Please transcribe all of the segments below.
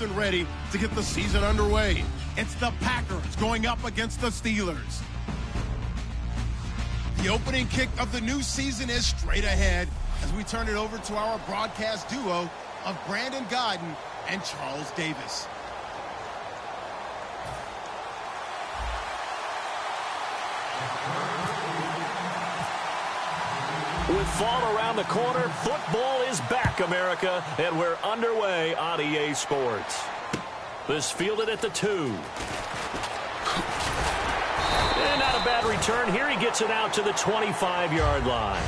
than ready to get the season underway. It's the Packers going up against the Steelers. The opening kick of the new season is straight ahead as we turn it over to our broadcast duo of Brandon Godden and Charles Davis. With fall around the corner, football is back, America, and we're underway on EA Sports. This fielded at the 2. And not a bad return here. He gets it out to the 25-yard line.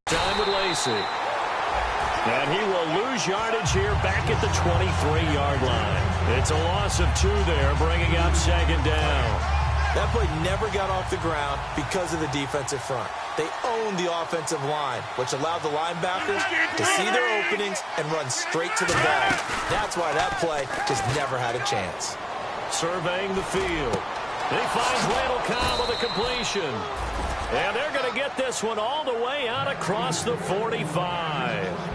Time with Lacey. And he will lose yardage here back at the 23-yard line. It's a loss of 2 there, bringing up second down. That play never got off the ground because of the defensive front. They owned the offensive line, which allowed the linebackers to see their openings and run straight to the ball. That's why that play just never had a chance. Surveying the field. He finds Randall Cobb with a completion. And they're going to get this one all the way out across the 45.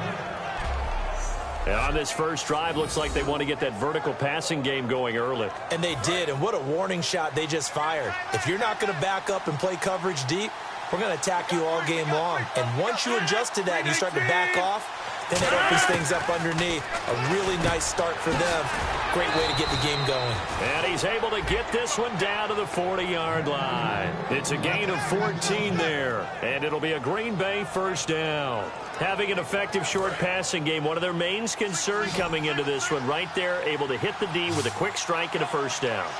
And on this first drive, looks like they want to get that vertical passing game going early. And they did, and what a warning shot they just fired. If you're not going to back up and play coverage deep, we're going to attack you all game long. And once you adjust to that and you start to back off, then that opens things up underneath. A really nice start for them. Great way to get the game going. And he's able to get this one down to the 40-yard line. It's a gain of 14 there. And it'll be a Green Bay first down. Having an effective short passing game, one of their main concerns coming into this one. Right there, able to hit the D with a quick strike and a first down.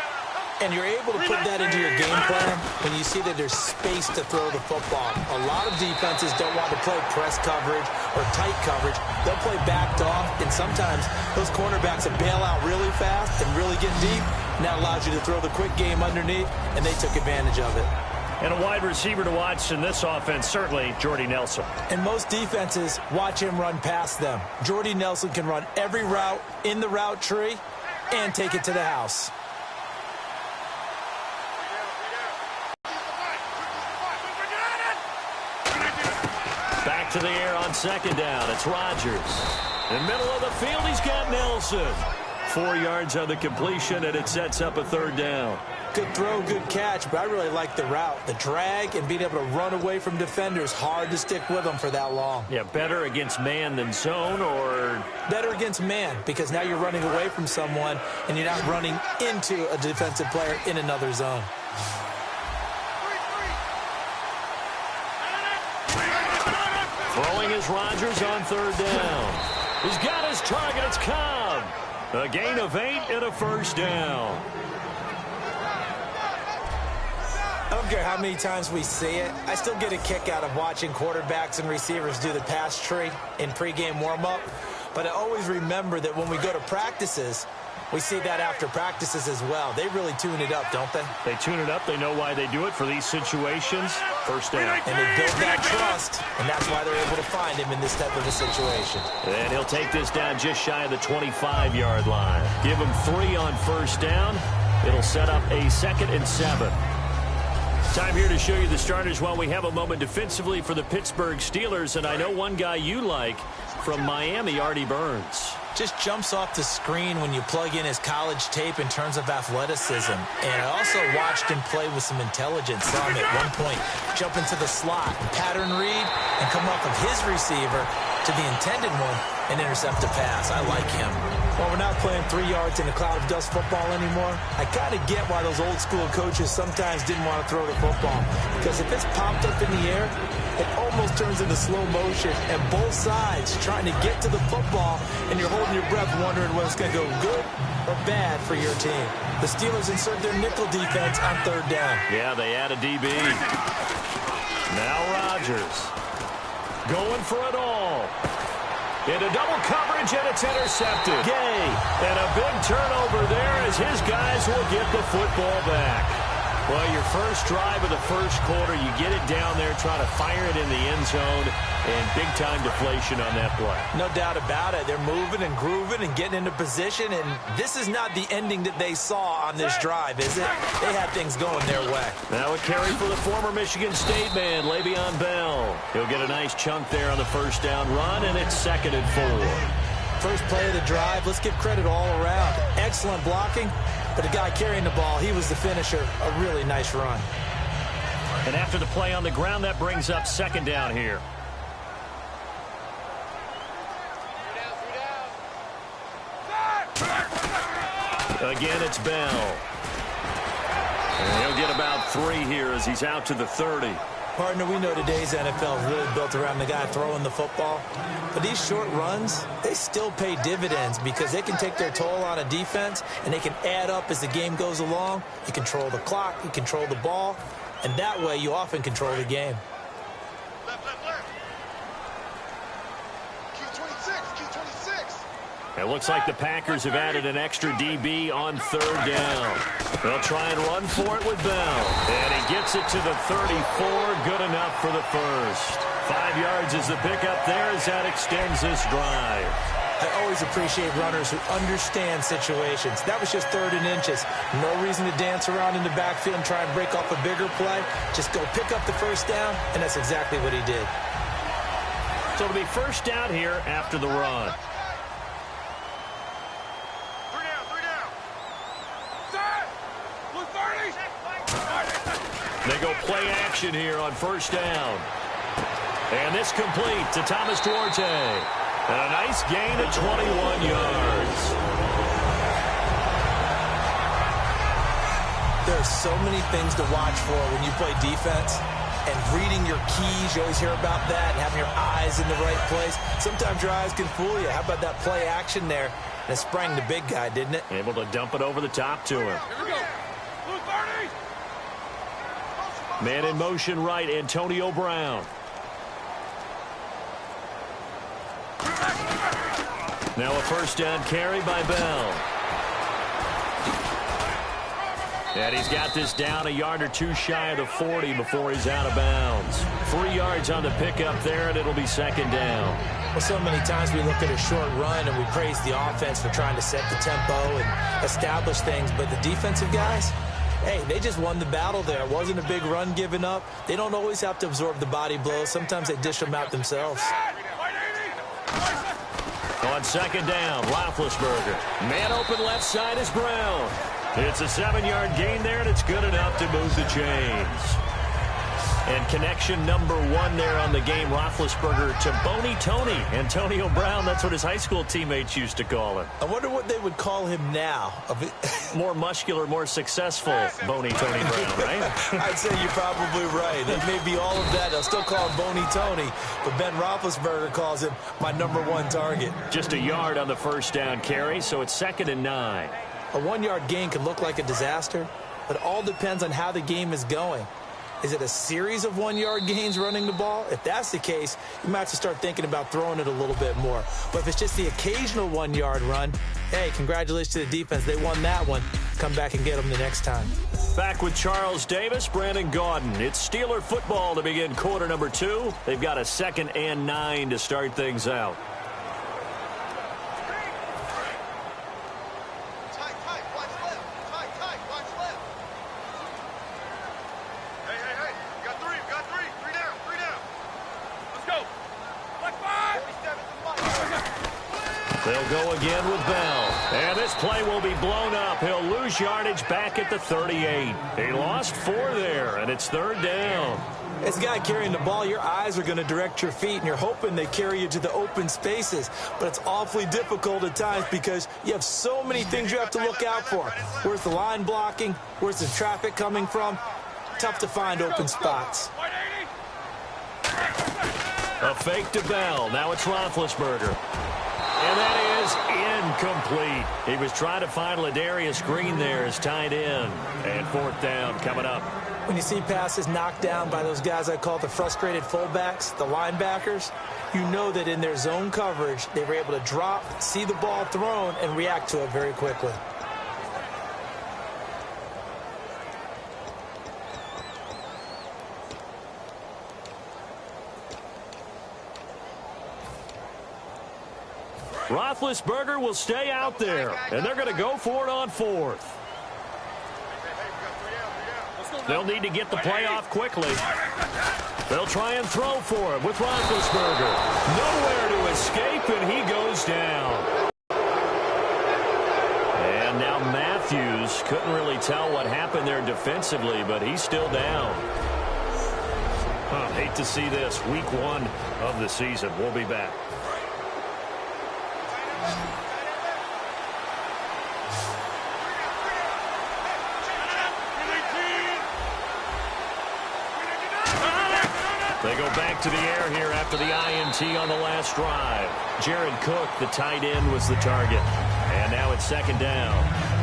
And you're able to put that into your game plan when you see that there's space to throw the football. A lot of defenses don't want to play press coverage or tight coverage. They'll play backed off, and sometimes those cornerbacks will bail out really fast and really get deep. And that allows you to throw the quick game underneath, and they took advantage of it. And a wide receiver to watch in this offense, certainly Jordy Nelson. And most defenses watch him run past them. Jordy Nelson can run every route in the route tree and take it to the house. Back to the air on second down. It's Rodgers. In the middle of the field, he's got Nelson. 4 yards on the completion, and it sets up a third down. Good throw, good catch, but I really like the route. The drag and being able to run away from defenders, hard to stick with them for that long. Yeah, better against man than zone, or? Better against man, because now you're running away from someone, and you're not running into a defensive player in another zone. Throwing is Rodgers on third down. He's got his target. It's Cobb. A gain of 8 and a first down. I don't care how many times we see it. I still get a kick out of watching quarterbacks and receivers do the pass tree in pregame warm-up. But I always remember that when we go to practices, we see that after practices as well. They really tune it up, don't they? They tune it up. They know why they do it for these situations. First down. And they build that trust, and that's why they're able to find him in this type of a situation. And he'll take this down just shy of the 25-yard line. Give him 3 on first down. It'll set up a 2nd and 7. Time here to show you the starters while we have a moment defensively for the Pittsburgh Steelers. And I know one guy you like from Miami, Artie Burns. Just jumps off the screen when you plug in his college tape in terms of athleticism. And I also watched him play with some intelligence. Saw him at one point jump into the slot and pattern read and come off of his receiver to the intended one and intercept a pass. I like him. While we're not playing 3 yards in a cloud of dust football anymore, I kind of get why those old school coaches sometimes didn't want to throw the football. Because if it's popped up in the air, it almost turns into slow motion, and both sides trying to get to the football, and you're holding your breath wondering whether it's going to go good or bad for your team. The Steelers insert their nickel defense on third down. Yeah, they add a DB. Now Rodgers going for it all. Into double coverage, and it's intercepted. Gay, and a big turnover there as his guys will get the football back. Well, your first drive of the first quarter, you get it down there, try to fire it in the end zone, and big-time deflation on that play. No doubt about it. They're moving and grooving and getting into position, and this is not the ending that they saw on this drive, is it? They had things going their way. Now a carry for the former Michigan State man, Le'Veon Bell. He'll get a nice chunk there on the first down run, and it's 2nd and 4. First play of the drive, let's give credit all around. Excellent blocking. But the guy carrying the ball, he was the finisher. A really nice run. And after the play on the ground, that brings up 2nd down here. Again, it's Bell. And he'll get about 3 here as he's out to the 30. Partner, we know today's NFL is really built around the guy throwing the football. But these short runs, they still pay dividends because they can take their toll on a defense and they can add up as the game goes along. You control the clock, you control the ball, and that way you often control the game. It looks like the Packers have added an extra DB on 3rd down. They'll try and run for it with Bell. And he gets it to the 34. Good enough for the first. 5 yards is the pickup there as that extends this drive. I always appreciate runners who understand situations. That was just 3rd and inches. No reason to dance around in the backfield and try and break off a bigger play. Just go pick up the first down, and that's exactly what he did. So it'll be first down here after the run. They go play action here on first down. And this complete to Thomas Duarte. And a nice gain of 21 yards. There are so many things to watch for when you play defense. And reading your keys, you always hear about that, and having your eyes in the right place. Sometimes your eyes can fool you. How about that play action there? And it sprang the big guy, didn't it? Able to dump it over the top to him. Here we go. Man in motion right, Antonio Brown. Now a first down carry by Bell. And he's got this down a yard or 2 shy of the 40 before he's out of bounds. 3 yards on the pickup there, and it'll be 2nd down. Well, so many times we look at a short run and we praise the offense for trying to set the tempo and establish things, but the defensive guys, hey, they just won the battle there. It wasn't a big run given up. They don't always have to absorb the body blows. Sometimes they dish them out themselves. On 2nd down, Roethlisberger. Man open left side is Brown. It's a 7-yard gain there, and it's good enough to move the chains. And connection number 1 there on the game, Roethlisberger to Boney Tony. Antonio Brown, that's what his high school teammates used to call him. I wonder what they would call him now. More muscular, more successful Boney Tony Brown, right? I'd say you're probably right. It may be all of that. They'll still call him Boney Tony, but Ben Roethlisberger calls him my number 1 target. Just a yard on the first down carry, so it's 2nd and 9. A 1-yard gain can look like a disaster, but it all depends on how the game is going. Is it a series of 1-yard gains running the ball? If that's the case, you might have to start thinking about throwing it a little bit more. But if it's just the occasional 1-yard run, hey, congratulations to the defense. They won that one. Come back and get them the next time. Back with Charles Davis, Brandon Gaudin. It's Steeler football to begin quarter number 2. They've got a 2nd and 9 to start things out. They'll go again with Bell. And this play will be blown up. He'll lose yardage back at the 38. He lost 4 there, and it's 3rd down. As a guy carrying the ball, your eyes are going to direct your feet, and you're hoping they carry you to the open spaces. But it's awfully difficult at times because you have so many things you have to look out for. Where's the line blocking? Where's the traffic coming from? Tough to find open spots. A fake to Bell. Now it's Roethlisberger. And that is incomplete. He was trying to find Ladarius Green there as tight end. And 4th down coming up. When you see passes knocked down by those guys I call the frustrated fullbacks, the linebackers, you know that in their zone coverage, they were able to drop, see the ball thrown, and react to it very quickly. Roethlisberger will stay out there, and they're going to go for it on 4th. They'll need to get the play off quickly. They'll try and throw for it with Roethlisberger. Nowhere to escape, and he goes down. And now Matthews couldn't really tell what happened there defensively, but he's still down. Hate to see this. Week 1 of the season. We'll be back. They go back to the air here after the INT on the last drive. Jared Cook, the tight end, was the target. And now it's 2nd down.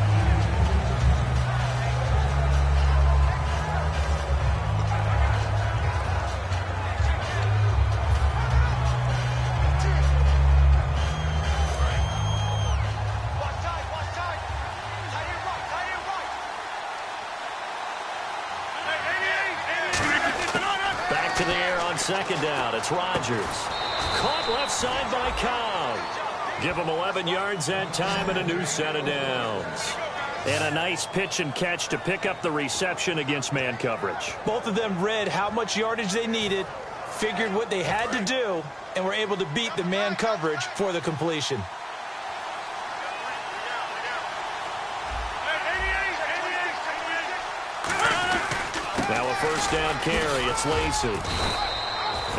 To the air on 2nd down. It's Rodgers. Caught left side by Cobb. Give him 11 yards that time and a new set of downs. And a nice pitch and catch to pick up the reception against man coverage. Both of them read how much yardage they needed, figured what they had to do, and were able to beat the man coverage for the completion. Now a 1st down carry. It's Lacy.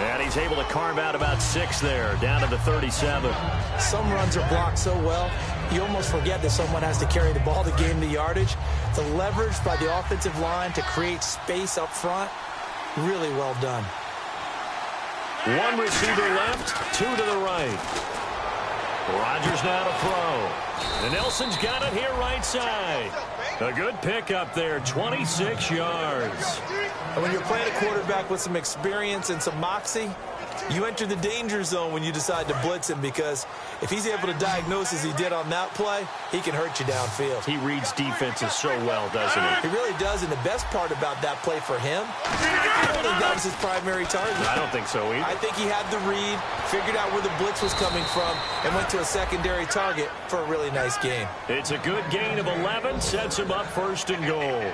And he's able to carve out about 6 there, down to the 37. Some runs are blocked so well, you almost forget that someone has to carry the ball to gain the yardage. The leverage by the offensive line to create space up front, really well done. 1 receiver left, 2 to the right. Rodgers now to throw. And Nelson's got it here right side. A good pickup there, 26 yards. And when you're playing a quarterback with some experience and some moxie, you enter the danger zone when you decide to blitz him, because if he's able to diagnose as he did on that play, he can hurt you downfield. He reads defenses so well, doesn't he? He really does, and the best part about that play for him, I don't think that was his primary target. I don't think so either. I think he had the read, figured out where the blitz was coming from, and went to a secondary target for a really nice gain. It's a good gain of 11, sets him up 1st and goal.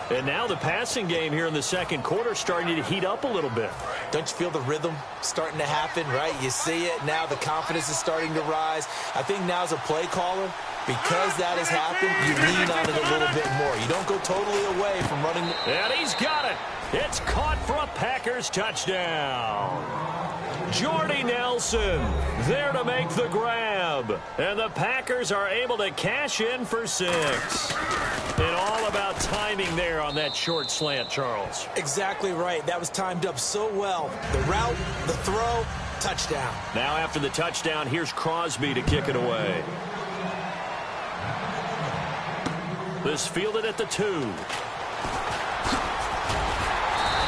And now the passing game here in the 2nd quarter starting to heat up a little bit. Don't you feel the rhythm starting to happen, right? You see it. Now the confidence is starting to rise. I think now as a play caller, because that has happened, you lean on it a little bit more. You don't go totally away from running. And he's got it. It's caught for a Packers touchdown. Jordy Nelson there to make the grab. And the Packers are able to cash in for 6. And all about timing there on that short slant, Charles. Exactly right. That was timed up so well. The route, the throw, touchdown. Now after the touchdown, here's Crosby to kick it away. This fielded at the 2.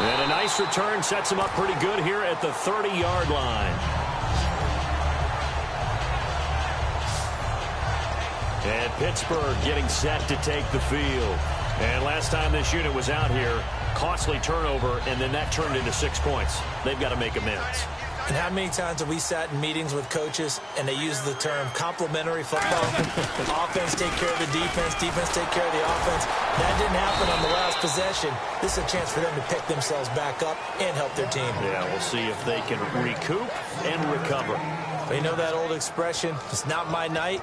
And a nice return sets him up pretty good here at the 30-yard line. And Pittsburgh getting set to take the field. And last time this unit was out here, costly turnover, and then that turned into 6 points. They've got to make amends. And how many times have we sat in meetings with coaches and they use the term complementary football? Offense take care of the defense, defense take care of the offense. That didn't happen on the last possession. This is a chance for them to pick themselves back up and help their team. Yeah, we'll see if they can recoup and recover. They know that old expression, it's not my night.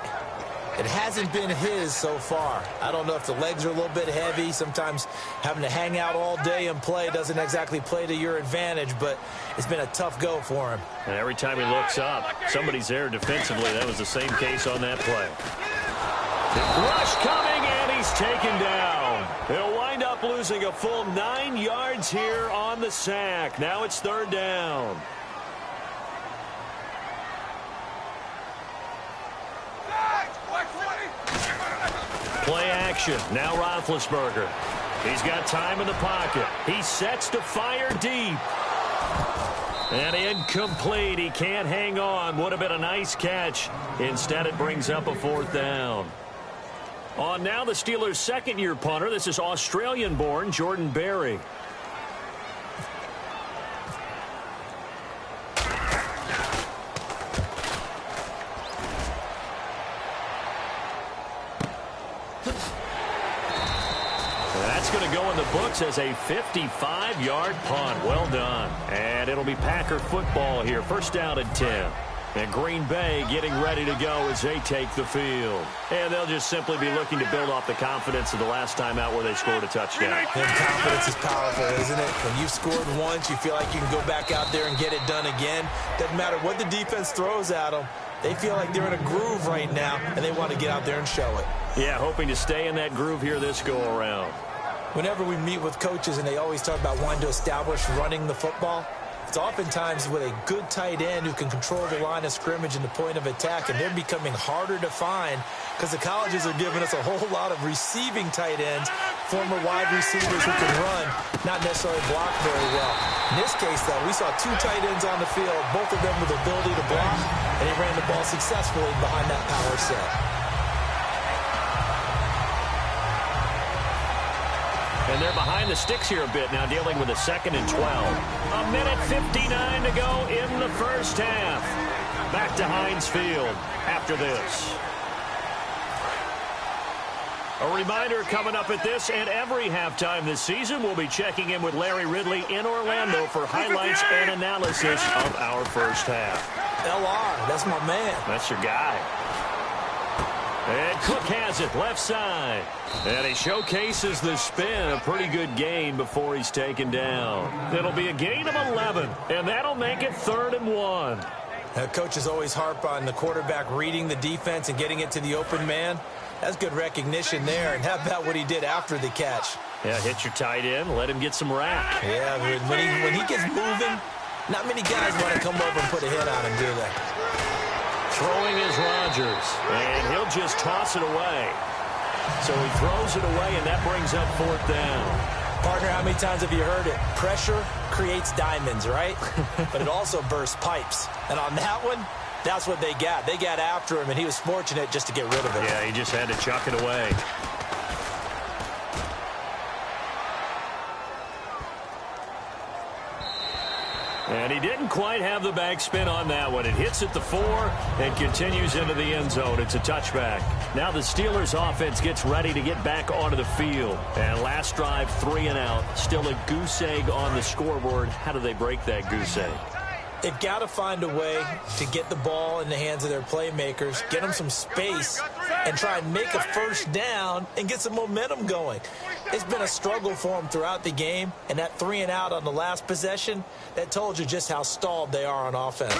It hasn't been his so far. I don't know if the legs are a little bit heavy. Sometimes having to hang out all day and play doesn't exactly play to your advantage, but it's been a tough go for him. And every time he looks up, somebody's there defensively. That was the same case on that play. Rush coming, and he's taken down. He'll wind up losing a full 9 yards here on the sack. Now it's 3rd down. Play action. Now Roethlisberger. He's got time in the pocket. He sets to fire deep. And incomplete. He can't hang on. Would have been a nice catch. Instead, it brings up a 4th down. On now the Steelers' second-year punter. This is Australian-born Jordan Berry. That's going to go in the books as a 55-yard punt. Well done. And it'll be Packer football here. First down and 10. And Green Bay getting ready to go as they take the field. And they'll just simply be looking to build off the confidence of the last time out where they scored a touchdown. And confidence is powerful, isn't it? When you've scored once, you feel like you can go back out there and get it done again. Doesn't matter what the defense throws at them. They feel like they're in a groove right now, and they want to get out there and show it. Yeah, hoping to stay in that groove here this go-around. Whenever we meet with coaches and they always talk about wanting to establish running the football, it's oftentimes with a good tight end who can control the line of scrimmage and the point of attack, and they're becoming harder to find because the colleges are giving us a whole lot of receiving tight ends, former wide receivers who can run, not necessarily block very well. In this case, though, we saw two tight ends on the field, both of them with the ability to block, and he ran the ball successfully behind that power set. And they're behind the sticks here a bit now, dealing with a 2nd and 12. A minute 59 to go in the first half. Back to Heinz Field after this. A reminder coming up at this and every halftime this season, we'll be checking in with Larry Ridley in Orlando for highlights and analysis of our first half. LR, that's my man. That's your guy. And Cook has it, left side. And he showcases the spin, a pretty good gain before he's taken down. It'll be a gain of 11, and that'll make it 3rd and 1. Coaches always harp on the quarterback reading the defense and getting it to the open man. That's good recognition there. And how about what he did after the catch? Yeah, hit your tight end, let him get some rack. Yeah, when he gets moving, not many guys want to come over and put a hit on him, do they? Throwing is Rodgers, and he'll just toss it away. So he throws it away, and that brings up 4th down. Partner, how many times have you heard it? Pressure creates diamonds, right? But it also bursts pipes. And on that one, that's what they got. They got after him, and he was fortunate just to get rid of it. Yeah, he just had to chuck it away. And he didn't quite have the backspin on that one. It hits at the 4 and continues into the end zone. It's a touchback. Now the Steelers offense gets ready to get back onto the field. And last drive, 3 and out. Still a goose egg on the scoreboard. How do they break that goose egg? They've got to find a way to get the ball in the hands of their playmakers, get them some space, and try and make a first down and get some momentum going. It's been a struggle for them throughout the game, and that 3 and out on the last possession, that told you just how stalled they are on offense.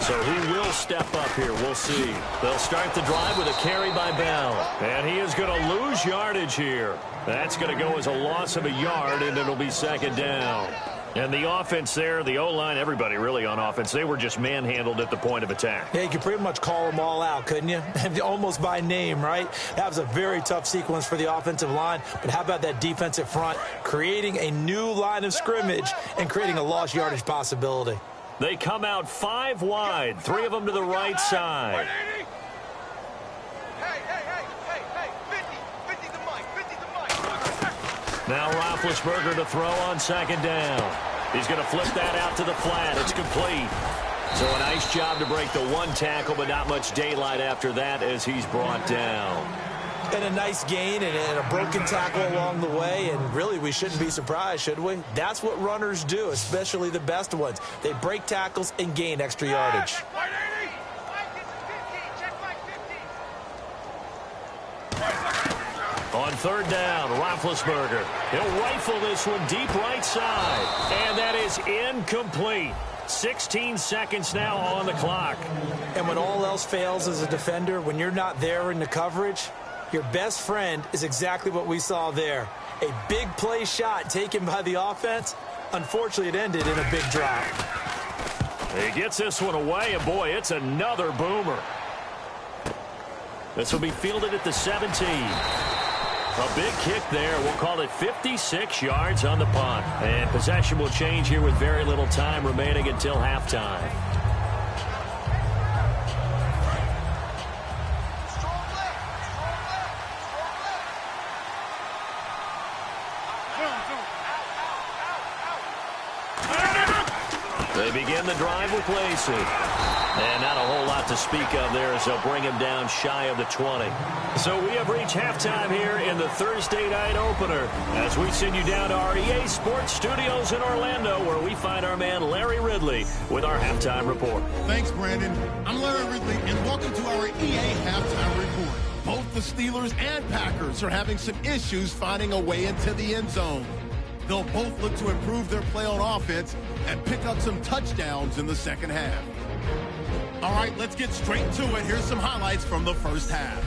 So who will step up here? We'll see. They'll start the drive with a carry by Bell, and he is going to lose yardage here. That's going to go as a loss of a yard, and it'll be 2nd down. And the offense there, the O-line, everybody really on offense, they were just manhandled at the point of attack. Yeah, you could pretty much call them all out, couldn't you? Almost by name, right? That was a very tough sequence for the offensive line. But how about that defensive front, creating a new line of scrimmage and creating a lost yardage possibility? They come out 5 wide, 3 of them to the right side. Now Roethlisberger to throw on 2nd down. He's going to flip that out to the flat. It's complete. So a nice job to break the 1 tackle, but not much daylight after that as he's brought down. And a nice gain and a broken tackle along the way, and really we shouldn't be surprised, should we? That's what runners do, especially the best ones. They break tackles and gain extra yardage. On 3rd down, Roethlisberger. He'll rifle this one deep right side. And that is incomplete. 16 seconds now on the clock. And when all else fails as a defender, when you're not there in the coverage, your best friend is exactly what we saw there. A big play shot taken by the offense. Unfortunately, it ended in a big drop. He gets this one away, and boy, it's another boomer. This will be fielded at the 17. A big kick there. We'll call it 56 yards on the punt. And possession will change here with very little time remaining until halftime. They begin the drive with Lacey. And not a whole lot to speak of there as they'll bring him down shy of the 20. So we have reached halftime here in the Thursday night opener as we send you down to our EA Sports Studios in Orlando where we find our man Larry Ridley with our halftime report. Thanks, Brandon. I'm Larry Ridley, and welcome to our EA halftime report. Both the Steelers and Packers are having some issues finding a way into the end zone. They'll both look to improve their play on offense and pick up some touchdowns in the second half. All right, let's get straight to it. Here's some highlights from the first half.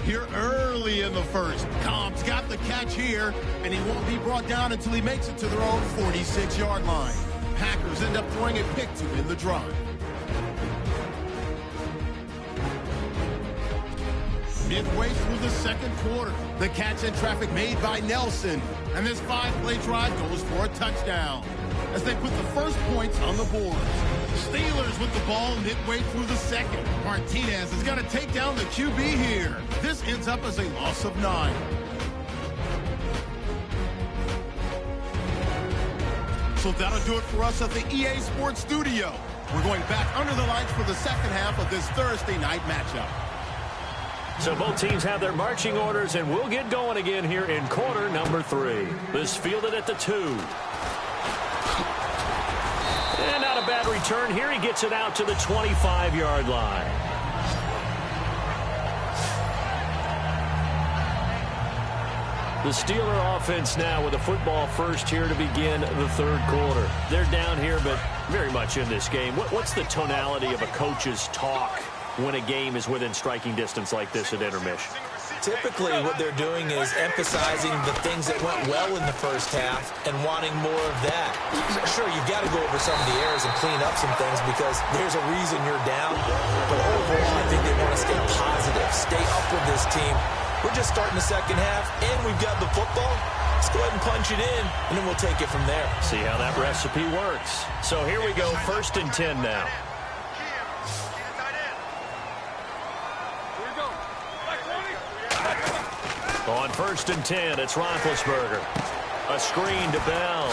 Here early in the first, Cobb's got the catch here, and he won't be brought down until he makes it to their own 46-yard line. Packers end up throwing a pick to win the drive. Midway through the second quarter, the catch in traffic made by Nelson, and this 5-play drive goes for a touchdown as they put the first points on the board. Steelers with the ball midway through the second. Martinez has got to take down the QB here. This ends up as a loss of 9. So that'll do it for us at the EA Sports Studio. We're going back under the lights for the second half of this Thursday night matchup. So both teams have their marching orders, and we'll get going again here in quarter number 3. This fielded at the 2. And not a bad return here. He gets it out to the 25-yard line. The Steeler offense now with the football first here to begin the third quarter. They're down here, but very much in this game. What's the tonality of a coach's talk when a game is within striking distance like this at intermission? Typically, what they're doing is emphasizing the things that went well in the first half and wanting more of that. Sure, you've got to go over some of the errors and clean up some things because there's a reason you're down. But overall, I think they want to stay positive, stay up with this team. We're just starting the second half, and we've got the football. Let's go ahead and punch it in, and then we'll take it from there. See how that recipe works. So here we go, 1st and 10 now. On 1st and 10, it's Roethlisberger. A screen to Bell.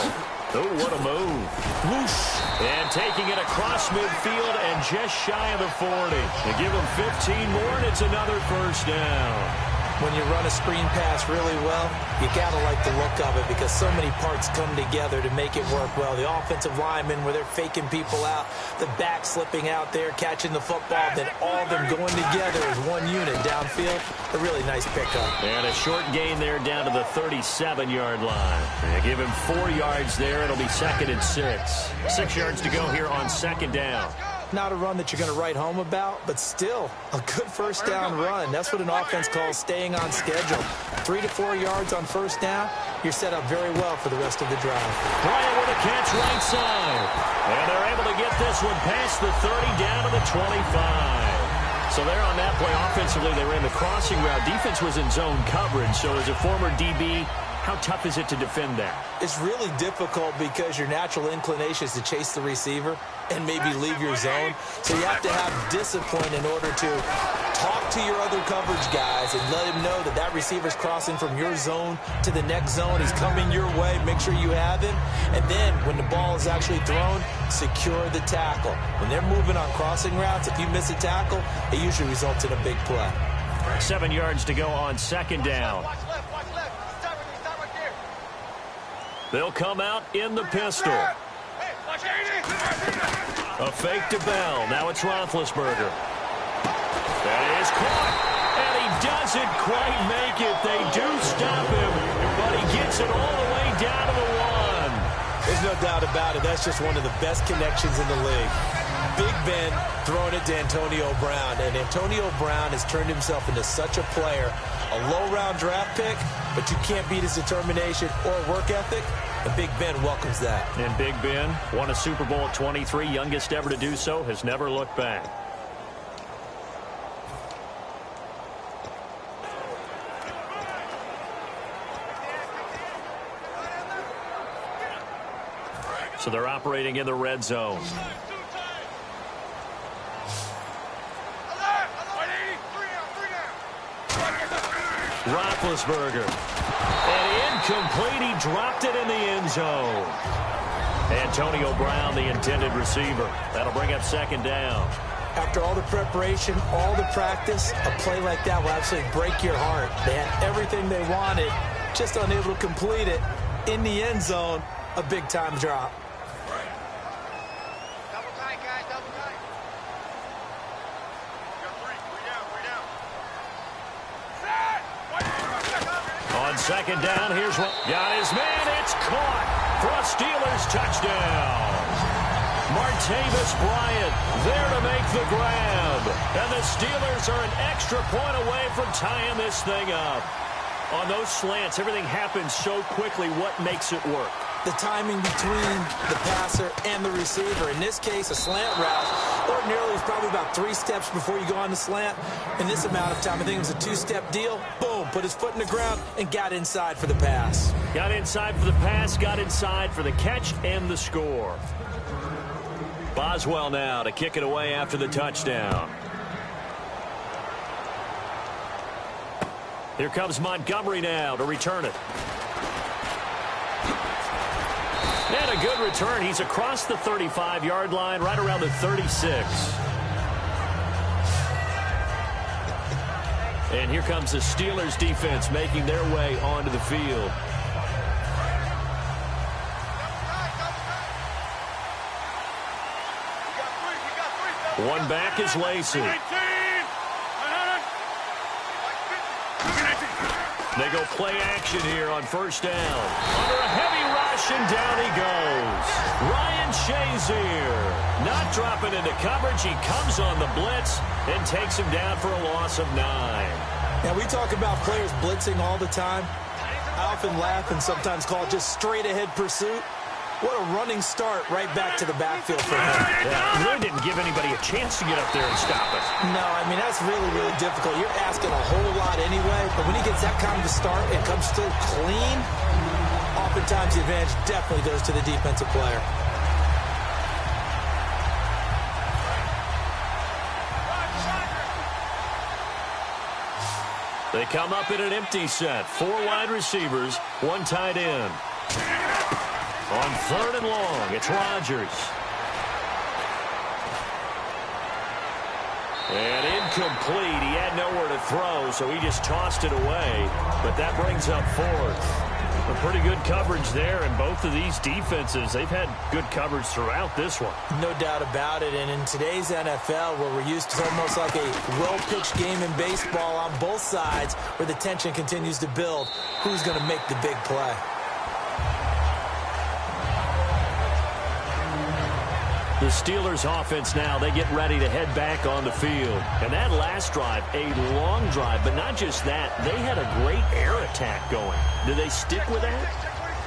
Oh, what a move. Whoosh. And taking it across midfield and just shy of the 40. They give him 15 more, and it's another first down. When you run a screen pass really well, you got to like the look of it because so many parts come together to make it work well. The offensive linemen, where they're faking people out, the back slipping out there, catching the football, then all of them going together as one unit downfield. A really nice pickup. And a short gain there down to the 37-yard line. They give him 4 yards there. It'll be 2nd and 6. 6 yards to go here on 2nd down. Not a run that you're going to write home about, but still a good first down run. That's what an offense calls staying on schedule. 3 to 4 yards on first down, you're set up very well for the rest of the drive. Bryant with a catch right side. And they're able to get this one past the 30 down to the 25. So there on that play, offensively, they ran the crossing route. Defense was in zone coverage, so as a former DB, how tough is it to defend that? It's really difficult because your natural inclination is to chase the receiver and maybe leave your zone. So you have to have discipline in order to talk to your other coverage guys and let him know that that receiver's crossing from your zone to the next zone. He's coming your way. Make sure you have him. And then when the ball is actually thrown, secure the tackle. When they're moving on crossing routes, if you miss a tackle, it usually results in a big play. 7 yards to go on 2nd down. They'll come out in the pistol. A fake to Bell. Now it's Roethlisberger. That is caught. And he doesn't quite make it. They do stop him, but he gets it all the way down to the 1. There's no doubt about it. That's just one of the best connections in the league. Big Ben throwing it to Antonio Brown. And Antonio Brown has turned himself into such a player. A low-round draft pick, but you can't beat his determination or work ethic. And Big Ben welcomes that. And Big Ben won a Super Bowl at 23, youngest ever to do so, has never looked back. So they're operating in the red zone. Roethlisberger. And incomplete. He dropped it in the end zone. Antonio Brown, the intended receiver. That'll bring up second down. After all the preparation, all the practice, a play like that will absolutely break your heart. They had everything they wanted, just unable to complete it. In the end zone, a big-time drop. Double tight, guys, double tight. Got three down. On second down, here's one. Got his man. It's caught for a Steelers touchdown. Martavis Bryant there to make the grab. And the Steelers are an extra point away from tying this thing up. On those slants, everything happens so quickly. What makes it work? The timing between the passer and the receiver. In this case, a slant route. Ordinarily, it's probably about 3 steps before you go on the slant. In this amount of time, I think it was a 2-step deal. Boom, put his foot in the ground and got inside for the pass. Got inside for the pass, got inside for the catch and the score. Boswell now to kick it away after the touchdown. Here comes Montgomery now to return it. And a good return. He's across the 35-yard line, right around the 36. And here comes the Steelers defense making their way onto the field. One back is Lacey. They go play action here on first down. Under a heavy rush, and down he goes. Ryan Shazier not dropping into coverage. He comes on the blitz and takes him down for a loss of 9. Now, we talk about players blitzing all the time. I often laugh and sometimes call it just straight-ahead pursuit. What a running start right back to the backfield for him. Yeah, really didn't give anybody a chance to get up there and stop it. No, I mean, that's really, really difficult. You're asking a whole lot anyway, but when he gets that kind of a start and comes still clean, oftentimes the advantage definitely goes to the defensive player. They come up in an empty set. 4 wide receivers, 1 tight end. On third and long, it's Rodgers. And incomplete. He had nowhere to throw, so he just tossed it away. But that brings up 4th. A pretty good coverage there, and both of these defenses, they've had good coverage throughout this one. No doubt about it, and in today's NFL, where we're used to almost like a well-pitched game in baseball on both sides, where the tension continues to build, who's going to make the big play? The Steelers offense now, they get ready to head back on the field. And that last drive, a long drive, but not just that, they had a great air attack going. Do they stick with that?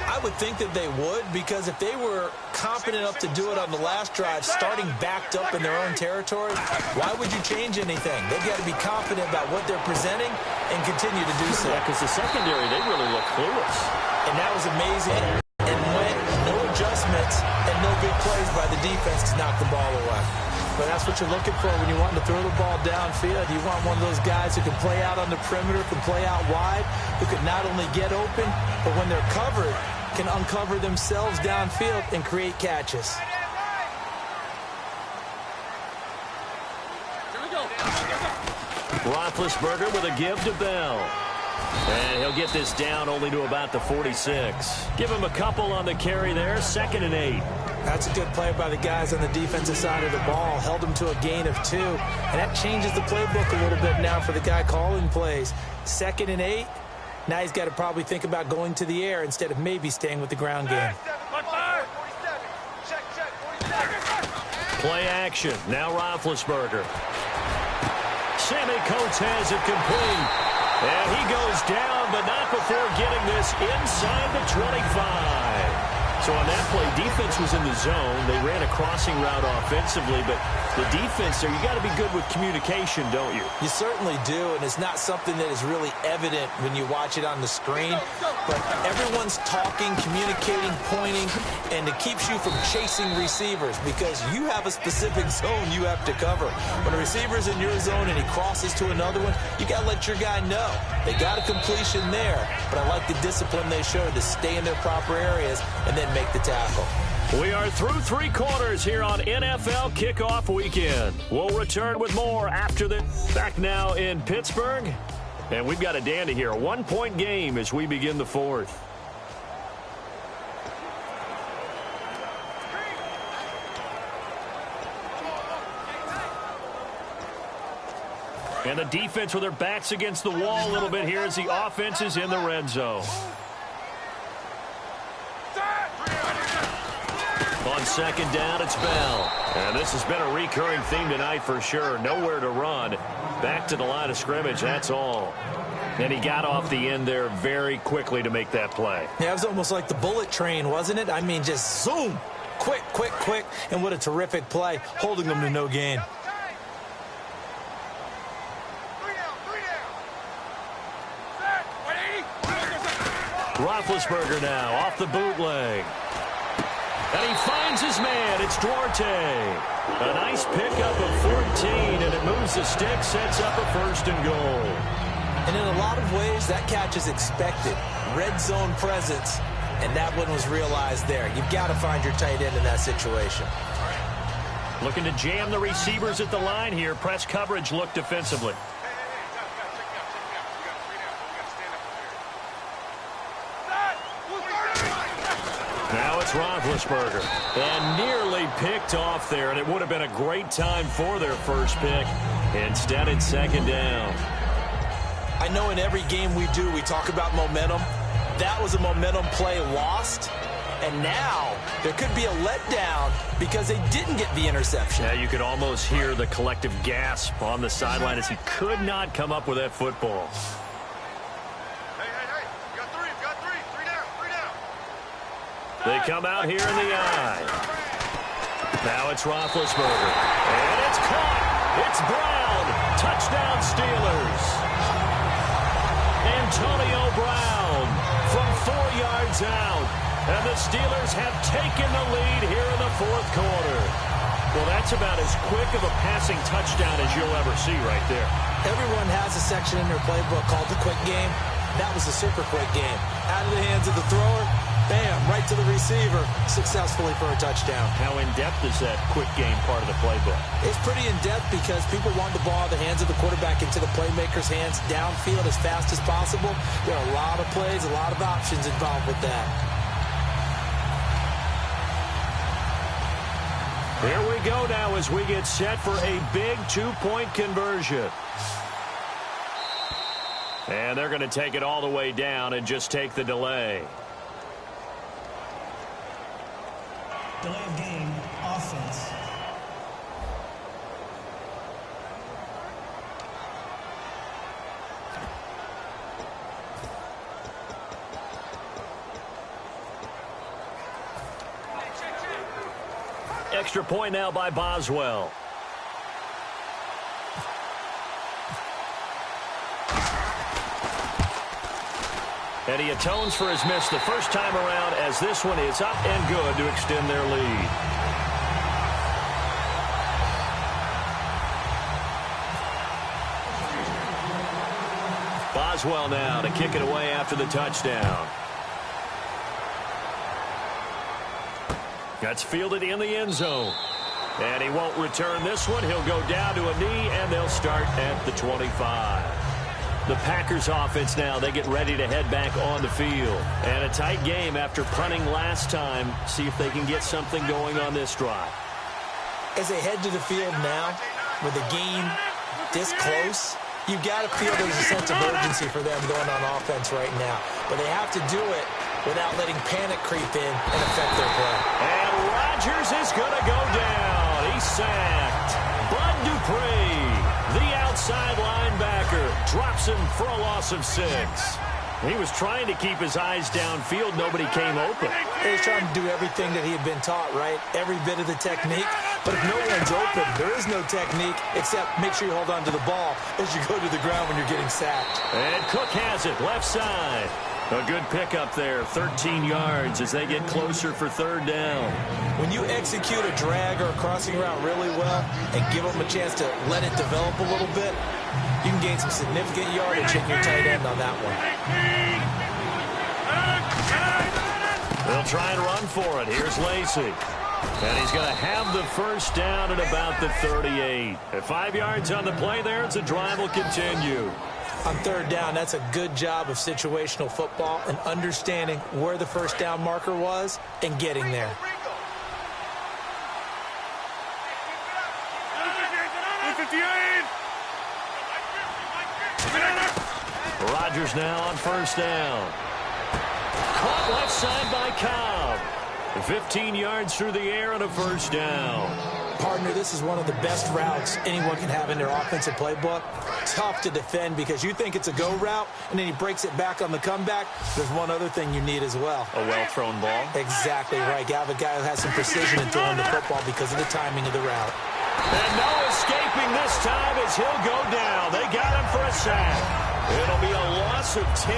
I would think that they would, because if they were confident enough to do it on the last drive, starting backed up in their own territory, why would you change anything? They've got to be confident about what they're presenting and continue to do so. Yeah, because the secondary, they really look clueless. And that was amazing. And went no adjustments and no big plays by the defense to knock the ball away. But that's what you're looking for when you're wanting to throw the ball downfield. You want one of those guys who can play out on the perimeter, can play out wide, who can not only get open, but when they're covered, can uncover themselves downfield and create catches. Roethlisberger with a give to Bell. And he'll get this down only to about the 46. Give him a couple on the carry there, 2nd and 8. That's a good play by the guys on the defensive side of the ball. Held him to a gain of 2. And that changes the playbook a little bit now for the guy calling plays. 2nd and 8. Now he's got to probably think about going to the air instead of maybe staying with the ground game. Play action. Now Roethlisberger. Sammy Coates has it complete. And he goes down, but not before getting this inside the 25. So on that play, defense was in the zone. They ran a crossing route offensively, but the defense there, you got to be good with communication, don't you? You certainly do, and it's not something that is really evident when you watch it on the screen. But everyone's talking, communicating, pointing, and it keeps you from chasing receivers because you have a specific zone you have to cover. When a receiver's in your zone and he crosses to another one, you got to let your guy know. They got a completion there, but I like the discipline they showed to stay in their proper areas and then make the tackle. We are through 3 quarters here on NFL Kickoff Weekend. We'll return with more after the back now in Pittsburgh. And we've got a dandy here, a 1-point game as we begin the 4th. And the defense with their backs against the wall a little bit here as the offense is in the red zone. On 2nd down, it's Bell. And this has been a recurring theme tonight for sure. Nowhere to run. Back to the line of scrimmage, that's all. And he got off the end there very quickly to make that play. Yeah, it was almost like the bullet train, wasn't it? I mean, just zoom. Quick, quick, quick. And what a terrific play, holding them to no gain. Roethlisberger now off the bootleg. And he finds his man. It's Duarte. A nice pickup of 14, and it moves the stick, sets up a 1st and goal. And in a lot of ways, that catch is expected. Red zone presence, and that one was realized there. You've got to find your tight end in that situation. Looking to jam the receivers at the line here. Press coverage look defensively. Now it's Roethlisberger. And nearly picked off there, and it would have been a great time for their first pick. Instead, it's 2nd down. I know in every game we do, we talk about momentum. That was a momentum play lost. And now there could be a letdown because they didn't get the interception. Yeah, you could almost hear the collective gasp on the sideline as he could not come up with that football. They come out here in the eye. Now it's Roethlisberger. And it's caught. It's Brown. Touchdown Steelers. Antonio Brown from 4 yards out. And the Steelers have taken the lead here in the 4th quarter. Well, that's about as quick of a passing touchdown as you'll ever see right there. Everyone has a section in their playbook called the quick game. That was a super quick game. Out of the hands of the thrower. Bam, right to the receiver, successfully for a touchdown. How in-depth is that quick game part of the playbook? It's pretty in-depth because people want the ball in the hands of the quarterback into the playmaker's hands downfield as fast as possible. There are a lot of plays, a lot of options involved with that. Here we go now as we get set for a big 2-point conversion. And they're going to take it all the way down and just take the delay. Delay of game, offense. Extra point now by Boswell. And he atones for his miss the first time around as this one is up and good to extend their lead. Boswell now to kick it away after the touchdown. That's fielded in the end zone. And he won't return this one. He'll go down to a knee, and they'll start at the 25. The Packers offense now, they get ready to head back on the field. And a tight game after punting last time. See if they can get something going on this drive. As they head to the field now, with the game this close, you've got to feel there's a sense of urgency for them going on offense right now. But they have to do it without letting panic creep in and affect their play. And Rodgers is going to go down. He's sacked. Bud Dupree, the outside linebacker, drops him for a loss of 6. He was trying to keep his eyes downfield. Nobody came open. He was trying to do everything that he had been taught, right? Every bit of the technique. But if no one's open, there is no technique except make sure you hold on to the ball as you go to the ground when you're getting sacked. And Cook has it, left side. A good pickup there, 13 yards as they get closer for 3rd down. When you execute a drag or a crossing route really well and give them a chance to let it develop a little bit, you can gain some significant yardage hitting your tight end on that one. They'll try and run for it. Here's Lacy. And he's going to have the first down at about the 38. At 5 yards on the play there, it's a drive will continue. On third down, that's a good job of situational football and understanding where the first down marker was and getting there. Rodgers now on first down. Caught left side by Cobb. 15 yards through the air and a first down. Partner, this is one of the best routes anyone can have in their offensive playbook. Tough to defend because you think it's a go route, and then he breaks it back on the comeback. There's one other thing you need as well. A well-thrown ball. Exactly right. You have a guy who has some precision in throwing the football because of the timing of the route. And no escaping this time as he'll go down. They got him for a sack. It'll be a loss of 10.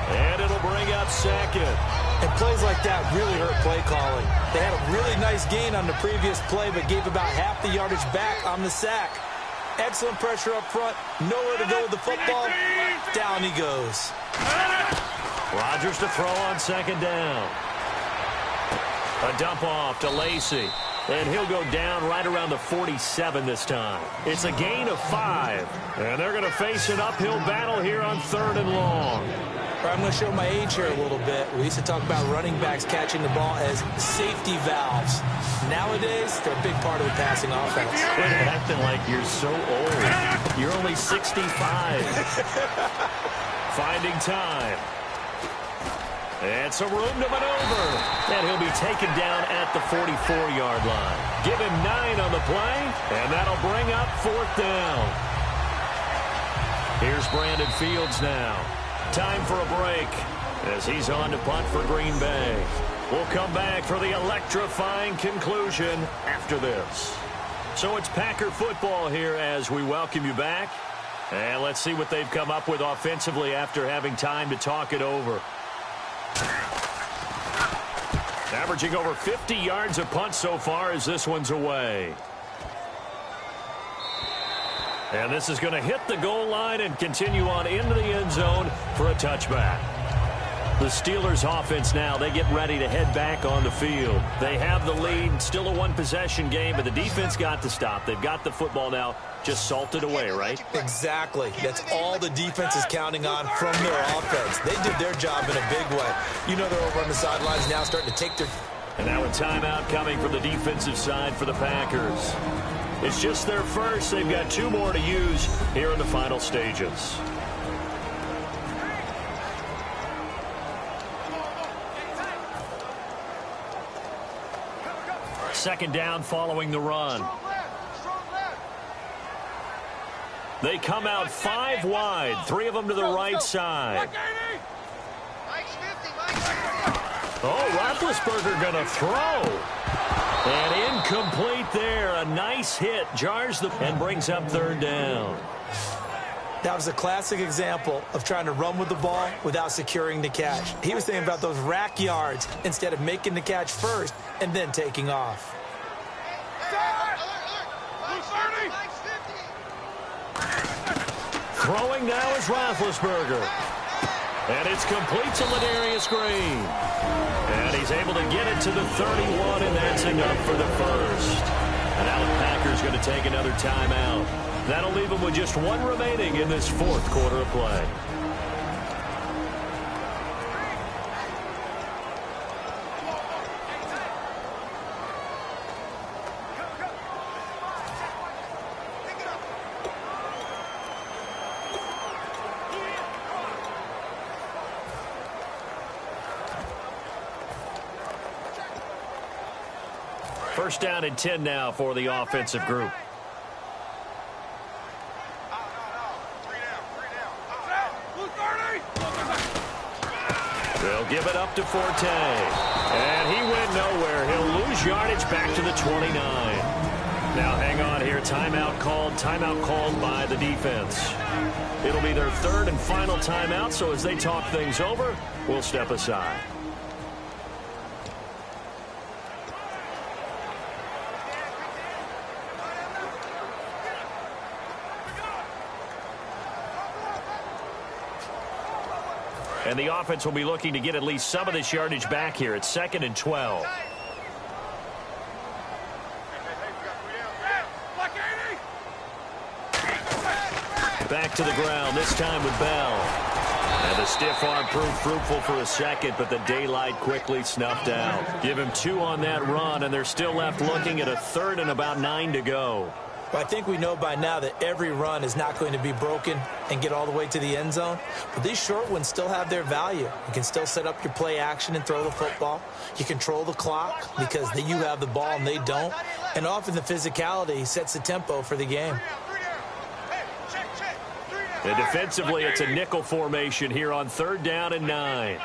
And it'll bring up second. And plays like that really hurt play calling. They had a really nice gain on the previous play, but gave about half the yardage back on the sack. Excellent pressure up front. Nowhere to go with the football. Down he goes. Rodgers to throw on second down. A dump off to Lacy. And he'll go down right around the 47 this time. It's a gain of 5. And they're going to face an uphill battle here on third and long. I'm going to show my age here a little bit. We used to talk about running backs catching the ball as safety valves. Nowadays, they're a big part of the passing offense. Quit acting like you're so old. You're only 65. Finding time. And some room to maneuver. And he'll be taken down at the 44-yard line. Give him 9 on the play, and that'll bring up fourth down. Here's Brandon Fields now. Time for a break as he's on to punt for Green Bay. We'll come back for the electrifying conclusion after this. So it's Packer football here as we welcome you back. And let's see what they've come up with offensively after having time to talk it over. Averaging over 50 yards a punt so far as this one's away. And this is going to hit the goal line and continue on into the end zone for a touchback. The Steelers offense now, they get ready to head back on the field. They have the lead, still a one-possession game, but the defense got to stop. They've got the football now, just salted away, right? Exactly. That's all the defense is counting on from their offense. They did their job in a big way. You know they're over on the sidelines now starting to take their... And now a timeout coming from the defensive side for the Packers. It's just their first. They've got 2 more to use here in the final stages. Second down following the run. They come out 5 wide, 3 of them to the right side. Oh, Roethlisberger going to throw. And incomplete there. A nice hit. Jars and brings up third down. That was a classic example of trying to run with the ball without securing the catch. He was thinking about those rack yards instead of making the catch first and then taking off. Throwing now is Roethlisberger. And it's complete to Ladarius Green. And he's able to get it to the 31, and that's enough for the first. And now the Packers going to take another timeout. That'll leave them with just 1 remaining in this fourth quarter of play. First down and 10 now for the offensive group. They'll give it up to Forte. And he went nowhere. He'll lose yardage back to the 29. Now hang on here. Timeout called by the defense. It'll be their third and final timeout, so as they talk things over, we'll step aside. And the offense will be looking to get at least some of this yardage back here. It's 2nd and 12. Back to the ground, this time with Bell. And the stiff arm proved fruitful for a second, but the daylight quickly snuffed out. Give him 2 on that run, and they're still left looking at a 3rd and about 9 to go. Well, I think we know by now that every run is not going to be broken and get all the way to the end zone. But these short ones still have their value. You can still set up your play action and throw the football. You control the clock because you have the ball and they don't. And often the physicality sets the tempo for the game. And defensively, it's a nickel formation here on 3rd down and 9.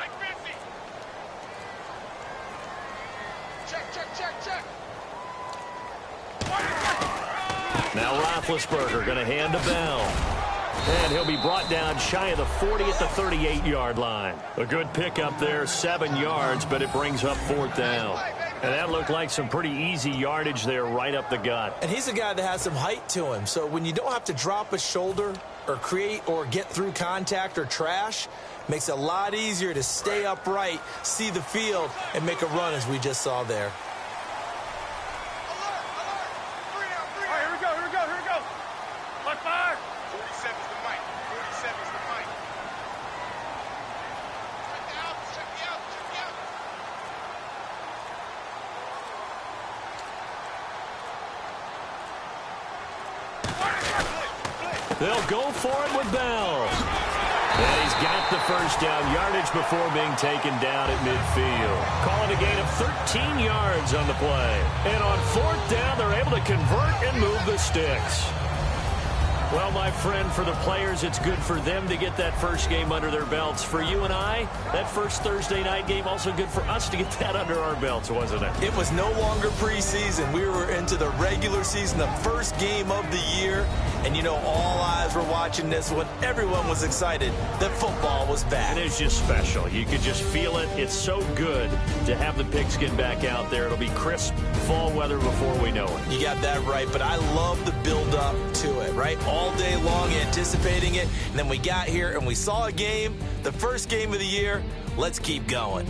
Now Roethlisberger going to hand to Bell. And he'll be brought down shy of the 40 at the 38-yard line. A good pickup there, 7 yards, but it brings up 4th down. And that looked like some pretty easy yardage there right up the gut. And he's a guy that has some height to him. So when you don't have to drop a shoulder or create or get through contact or trash, makes it a lot easier to stay upright, see the field, and make a run as we just saw there. They'll go for it with Bell. And he's got the 1st down yardage before being taken down at midfield. Calling a gain of 13 yards on the play. And on 4th down, they're able to convert and move the sticks. Well, my friend, for the players, it's good for them to get that first game under their belts. For you and I, that first Thursday night game, also good for us to get that under our belts, wasn't it? It was no longer preseason. We were into the regular season, the first game of the year. And, you know, all eyes were watching this when everyone was excited that football was back. It is just special. You could just feel it. It's so good to have the pigskin back out there. It'll be crisp fall weather before we know it. You got that right, but I love the build-up to it, right? All day long anticipating it, and then we got here and we saw a game, the first game of the year. Let's keep going.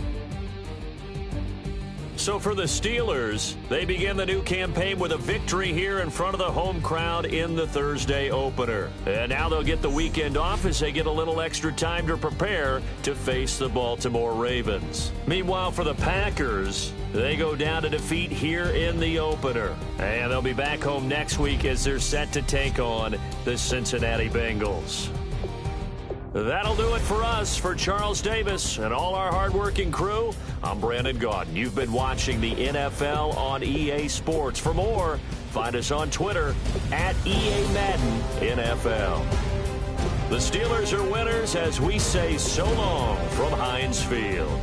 So for the Steelers, they begin the new campaign with a victory here in front of the home crowd in the Thursday opener. And now they'll get the weekend off as they get a little extra time to prepare to face the Baltimore Ravens. Meanwhile, for the Packers, they go down to defeat here in the opener. And they'll be back home next week as they're set to take on the Cincinnati Bengals. That'll do it for us. For Charles Davis and all our hardworking crew, I'm Brandon Gaudin. You've been watching the NFL on EA Sports. For more, find us on Twitter at EA Madden NFL. The Steelers are winners as we say so long from Heinz Field.